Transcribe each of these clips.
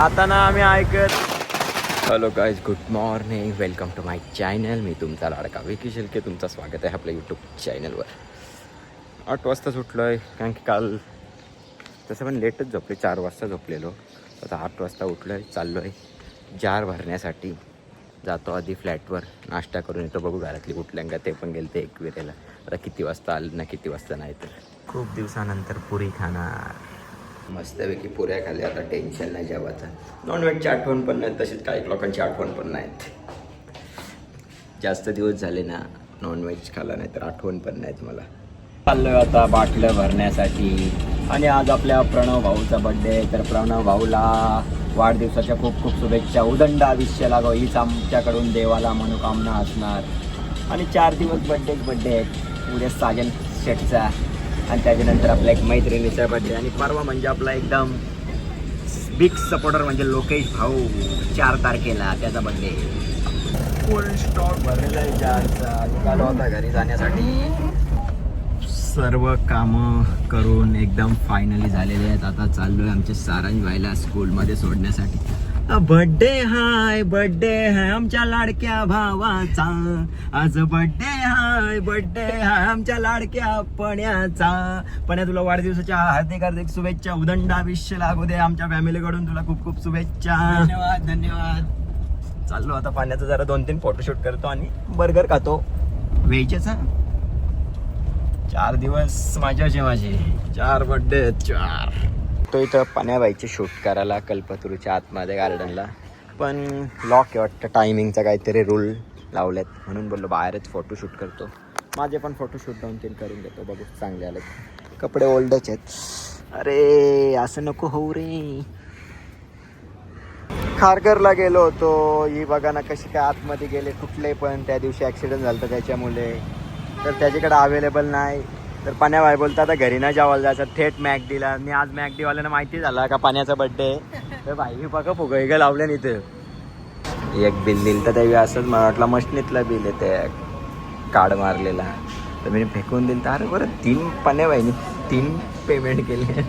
आता ना आम्ही ऐकत. Hello guys, good morning, welcome to my channel. मी तुमचा लाडका विकी शिल्के. तुमचं स्वागत आहे आपल्या यूट्यूब चॅनलवर. 8 वाजता उठलो आहे, कारण की काल तसं पण लेटच झोपले, 4 वाजता झोपलेलो. आता 8 वाजता उठलो आहे, चाललो आहे जार भरण्यासाठी. जातो आधी फ्लॅटवर, नाश्ता करून येतो. बघू घरातली उठल्यां का, ते पण गेले ते एकविरेला. आता किती वाजता आलं ना, किती वाजता नाही. तर खूप दिवसानंतर पुरी खाणार. मस्तपैकी पुऱ्या खाल्ल्या, आता टेन्शन नाही जेवायचं. नॉनव्हेजची आठवण पण नाही, तशीच काही लोकांची आठवण पण नाहीत. जास्त दिवस झाले ना नॉनव्हेज खाल्ला, नाही तर आठवण पण नाहीत मला. चाललोय आता बाटल्या भरण्यासाठी. आणि आज आपल्या प्रणव भाऊचा बड्डे आहे, तर प्रणव भाऊला वाढदिवसाच्या खूप खूप शुभेच्छा. उदंड आयुष्य लागावं हीच आमच्याकडून देवाला मनोकामना असणार. आणि 4 दिवस बड्डे आहेत. उद्या साजन शेटचा, आणि त्याच्यानंतर आपल्या एक मैत्रिणीचा बड्डे, आणि परवा म्हणजे आपला एकदम बिग सपोर्टर म्हणजे लोकेश भाऊ 4 तारखेला त्याचा बड्डे. फुल स्टॉक भरलेला आहे जारचा. निघालो आता घरी जाण्यासाठी. सर्व कामं करून एकदम फायनली झालेले आहेत. आता चाललो आहे आमच्या सारांश भाईला स्कूलमध्ये सोडण्यासाठी. बड्डे हाय आमच्या लाडक्या भावाचा. आज बड्डे हाय आमच्या लाडक्या पण्याचा. पण्या, तुला वाढदिवसाच्या हार्दिक हार्दिक शुभेच्छा. उदंड आयुष्य लागू दे. आमच्या फॅमिलीकडून तुला खूप खूप शुभेच्छा. धन्यवाद. चाललो आता पाण्याचं जरा 2-3 फोटोशूट करतो आणि बर्गर खातो व्हेजचा. 4 दिवस माझ्याचे माझे 4 बड्डे 4. तो इथं पाण्याबाईचे शूट करायला कल्पतरूच्या आतमध्ये गार्डनला, पण लॉक आहे वाटतं. टायमिंगचा काहीतरी रूल लावलेत, म्हणून बोललो बाहेरच फोटोशूट करतो. माझे पण फोटोशूट 2-3 करून घेतो. बघू चांगले आले. कपडे ओल्डच आहेत. अरे असं नको होऊ रे. खारघरला गेलो होतो. ही बघा ना कशी काय आतमध्ये गेले कुठले पण. त्या दिवशी ॲक्सिडेंट झालं होतं त्याच्यामुळे, तर त्याच्याकडे अवेलेबल नाही. तर पाण्याबाई बोलता आता घरी नाही जेवायला जायचं, थेट मॅकडीला. मी आज मॅकडीवाल्यानं माहिती झाला का पाण्याचा बड्डे. तर भाई बघा फुगैगं लावलं इथं. एक बिल दिलं तर त्यावेळी असंच मला वाटलं मशनीतलं बिल आहे ते कार्ड मारलेला. तर मी फेकून दिलं. तर अरे बरं 3 पाण्याबाईनी 3 पेमेंट केले.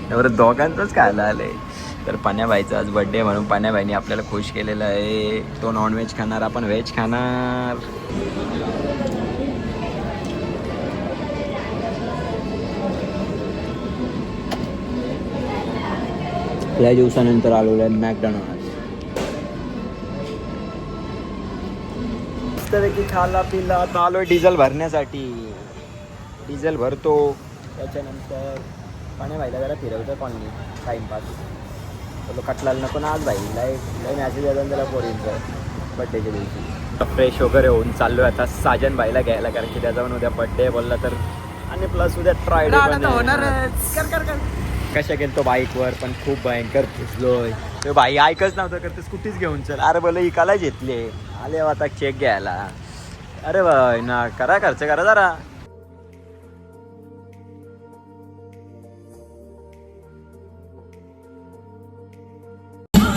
बरं दोघांचंच खायला आलं आहे. तर पाण्याबाईचा आज बड्डे म्हणून पाण्याबाईनी आपल्याला खुश केलेलं आहे. तो नॉनव्हेज खाणार, आपण व्हेज खाणार. या दिवसानंतर आलेलो आहे मॅकडॉनल्ड. मस्तपैकी खाला पिला. आता आलो आहे डिझेल भरण्यासाठी. डिझेल भरतो, त्याच्यानंतर पाण्याबाईला जरा फिरवतो कॉलनी टाईमपास. बोलो कटलाल नको ना आज भाई. लय मॅसेज येतात त्याला पोरींचं बड्डेच्या दिवशी. फ्रेश वगैरे होऊन चाललो आहे आता साजन भाईला घ्यायला, कारण की त्याचा पण उद्या बड्डे बोलला तर. आणि प्लस उद्या ट्रायडे पण होणारच. कशा गेलो बाईकवर, पण खूप भयंकर फिसलोय. तो बाई ऐकच नव्हतं करते, स्कूटीच घेऊन चल. अरे बोल इकायला घेतले, आले आता चेक घ्यायला. अरे बाय ना, करा खर्च करा जरा.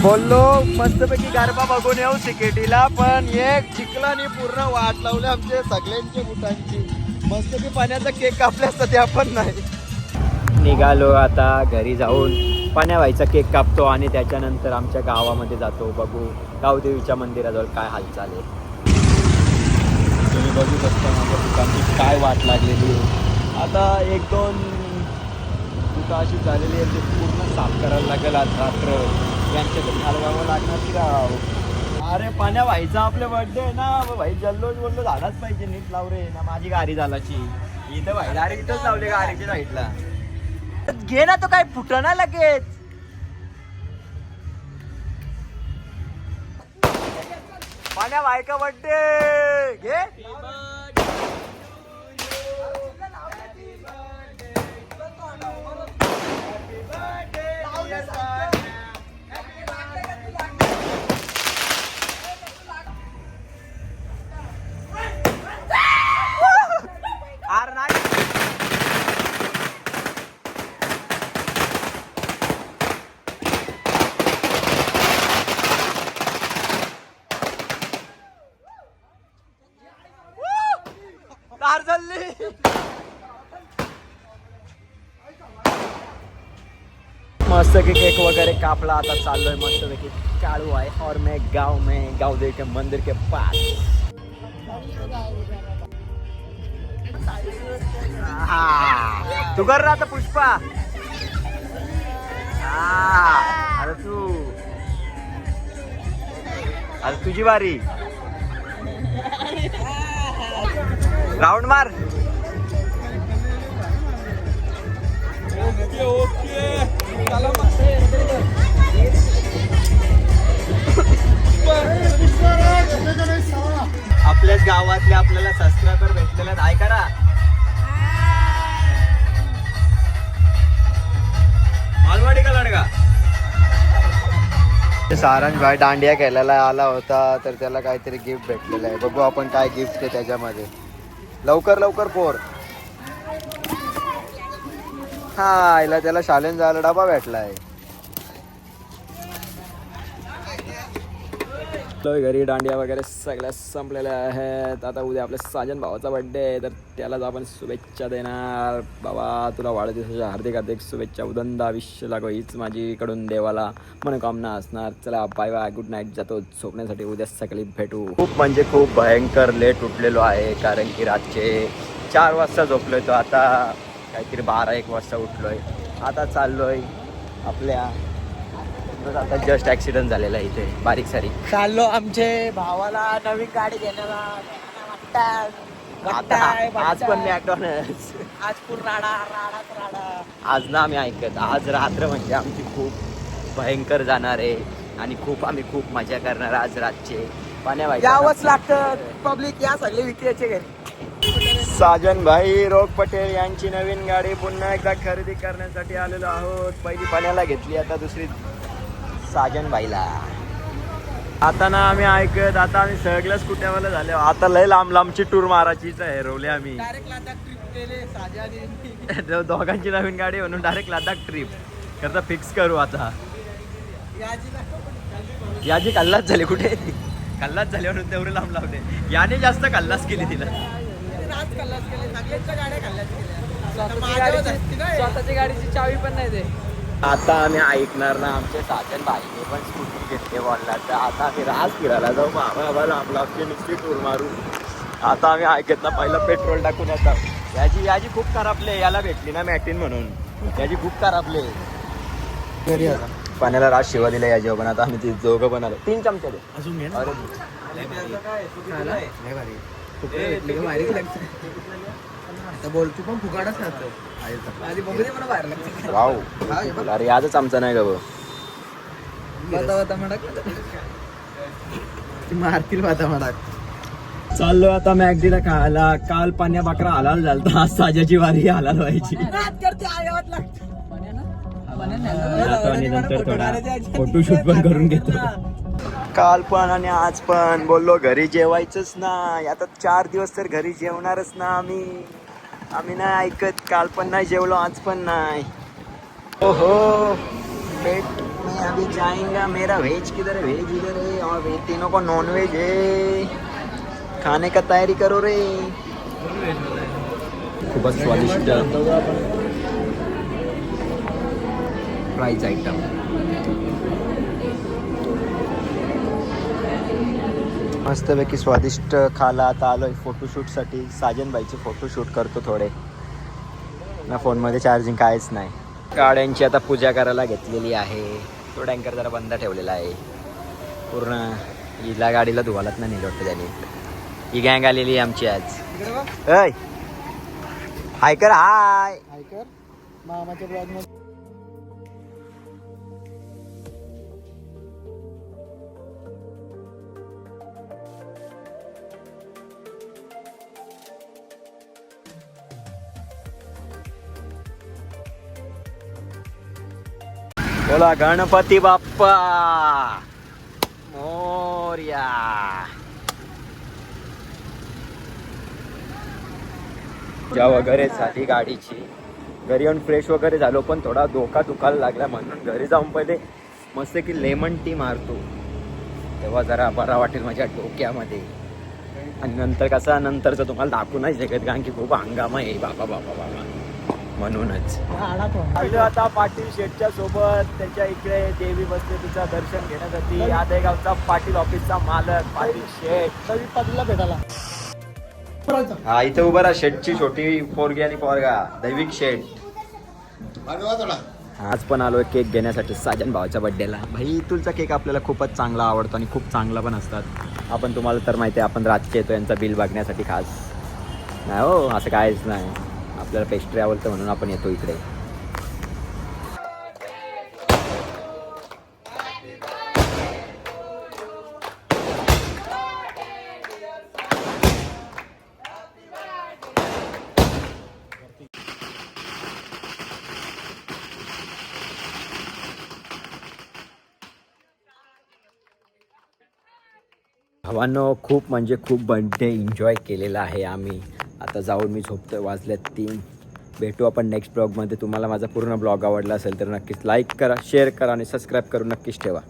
बोललो मस्तपैकी गरबा बघून येऊ सिकेटीला, पण एक चिखलानी पूर्ण वाट लावले आमचे सगळ्यांच्या बुटांची. मस्तपैकी पाण्याचा केक कापले असता ते आपण नाही. निघालो आता घरी जाऊन पाण्याबाईचा केक कापतो आणि त्याच्यानंतर आमच्या गावामध्ये जातो. बघू गावदेवीच्या मंदिराजवळ काय हालचाल आहे. तुम्ही बघू शकता माझ्या दुकानची काय वाट लागलेली आहे. आता 1-2 दुकान अशी झालेली आहे, ते पूर्ण साफ करायला लागेल आज रात्र. यांच्या घरी हलवावं लागणार की राव. अरे पाण्याबाईचा आपले बर्थडे आहे ना भाई, जल्लोष बोललो झालाच पाहिजे. नीट लाव रे ना, माझी गाडी झालाची इथं भाई. अरे इथंच लावले गाडीच्या साईडला. घे ना, तो काय फुटं ना लगेच. पाण्या बायका बड्डे घे. मस्त की केक वगैरे कापला. आता चाललोय मस्त पैकी काळू आहे और मैं गाँव दे के मंदिर के पास. तू कर रहा था पुष्पा. अरे तुझी बारी. राऊंड मार. आपल्याच गावातले आपल्याला सबस्क्रायबर भेटलेले आहे करा. मालवाडी का लडका. सारंग भाई दांडिया खेळायला आला होता तर त्याला काहीतरी गिफ्ट भेटलेलं आहे. बघू आपण काय गिफ्ट आहे त्याच्यामध्ये. लवकर पोर. हा इला त्याला शाळेत जायला डबा भेटलाय. घरी दांडिया वगैरे सगळ्या संपलेल्या आहेत. आता उद्या आपल्या साजन भावाचा बर्थडे आहे तर त्यालाच आपण शुभेच्छा देणार. बाबा तुला वाढदिवसाच्या हार्दिक शुभेच्छा. उदंड आयुष्य लागो हीच माझीकडून देवाला मनोकामना असणार. चला बाय बाय, गुड नाईट. जातो झोपण्यासाठी. उद्या सकाळी भेटू. खूप भयंकर लेट उठलेलो आहे कारण की रातचे 4 वाजता झोपलोय. तो आता काहीतरी 12-1 वाजता उठलोय. आता चाललोय आपल्या. आता जस्ट ॲक्सिडेंट झालेला आहे इथे बारीक सारीक. चाललो आमचे भावाला नवीन गाडी घेण्याला. आज पण मॅकडॉनल्ड्स. आज पूर्ण राडा. आज ना आम्ही ऐकत आज रात्र म्हणजे आमची खूप भयंकर जाणार आहे आणि आम्ही खूप मजा करणार आज रातचे. पाण्याबाई यावंच लागतं. पब्लिक या सगळे विक्रीचे घरी. साजन भाई रोग पटेल यांची नवीन गाडी पुन्हा एकदा खरेदी करण्यासाठी आलेलो आहोत. पहिली पाण्याला घेतली, आता दुसरी साजन भाईला. आता ना आम्ही ऐकत आता आम्ही सगळ्याच कुट्यावाला झाले. आता लय लांबची टूर मारायचीच आहे. ठरवले आम्ही दोघांची नवीन गाडी म्हणून डायरेक्ट लडाख ट्रिप करता फिक्स करू. आता याची कल्लाच झाली. कुठे ती कल्लाच झाली म्हणून तेवढे लांब लावले. याने जास्त कल्लाच केली तिला. स्वतःची गाडीची चावी पण नाही दे. आता आम्ही ऐकणार ना आमच्या साजन भाईने पण स्कूटी घेतली बॉलला. तर आता आम्ही राज फिरायला जाऊ. बाबा लांब लांबची नुसती टूर मारू. आता आम्ही ऐकत ना पहिलं पेट्रोल टाकून आता. याची खूप खराबले. याला भेटली ना मॅटिन म्हणून. याची खूप खराबले. पाण्याला राज शिवा दिला याच्या पण. आता आम्ही ती दोघं पण आलो. 3 चमचे दे अजून. बोलतो पण फुकाडच राहतो. अरे याच आमचा नाही ग. मारतील बाता. चाललो आता मॅगडीला खायला. काल पाण्या बाकरा हलाल झालता. आज साजाची वारी हलाल व्हायची. नंतर थोडा फोटोशूट पण करून घेतो. काल पण आणि आज पण बोललो घरी जेवायचंच नाही. आता 4 दिवस तर घरी जेवणारच ना आम्ही नाही ऐकत. काल पण नाही जेवलो, आज पण नाही. ओहो पेट में अभी जाएगा. मेरा वेज किधर है? वेज इधर है और वे तीनों को नॉन वेज है. खाने का तैयारी करो रे. खूपच स्वादिष्ट फ्राईज आयटम. मस्तपैकी स्वादिष्ट खाला. आता आलोय फोटोशूटसाठी. साजन भाईचे फोटोशूट करतो थोडे. ना फोनमध्ये चार्जिंग काहीच नाही. गाड्यांची आता पूजा करायला घेतलेली आहे. तो टँकर जरा बंद ठेवलेला आहे. पूर्ण हिला गाडीला धुवालाच नाही वाटतं त्याने. ही गँग आलेली आहे आमची आज. हाय हायकर. हाय मामाच्या ब्लॉग मध्ये. बोला गणपती बाप्पा मोरया. पूजा वगैरे झाली गाडीची. घरी येऊन फ्रेश वगैरे झालो पण थोडा डोका दुखायला लागला म्हणून घरी जाऊन पहिले मस्त की लेमन टी मारतो. तेव्हा जरा बरा वाटेल माझ्या डोक्यामध्ये. आणि नंतर कसा नंतरचं तुम्हाला दाखवू नाही शकत कारण की खूप हंगामा आहे. बाबा म्हणूनच आलो आता पाटील शेठच्या सोबत. त्याच्या इकडे देवी बसले तिचं दर्शन घेण्यासाठी. आदेगावचा पाटील ऑफिसचा मालक पाटील शेठ पाटीलला भेटायला हा इथे उभा राहा. शेठची छोटी पोरगी आणि पोरगा दैविक शेठ. आज पण आलोय केक घेण्यासाठी साजन भावाच्या बड्डेला. भाई तुलचा केक आपल्याला खूपच चांगला आवडतो आणि खूप चांगला पण असतात. आपण तुम्हाला तर माहिती आहे आपण रातचे येतो यांचा बिल बघण्यासाठी खास. नाही हो असं काहीच नाही. आपल्याला पेस्ट्री आवडतं म्हणून आपण येतो इकडे. भावांनो खूप म्हणजे खूप बर्थडे एन्जॉय केलेला आहे आम्ही. आता जाऊन मी झोपतोय. वाजल्यात 3. भेटू आपण नेक्स्ट ब्लॉगमध्ये. तुम्हाला माझा पूर्ण ब्लॉग आवडला असेल तर नक्कीच लाईक करा, शेअर करा आणि सबस्क्राईब करून नक्कीच ठेवा.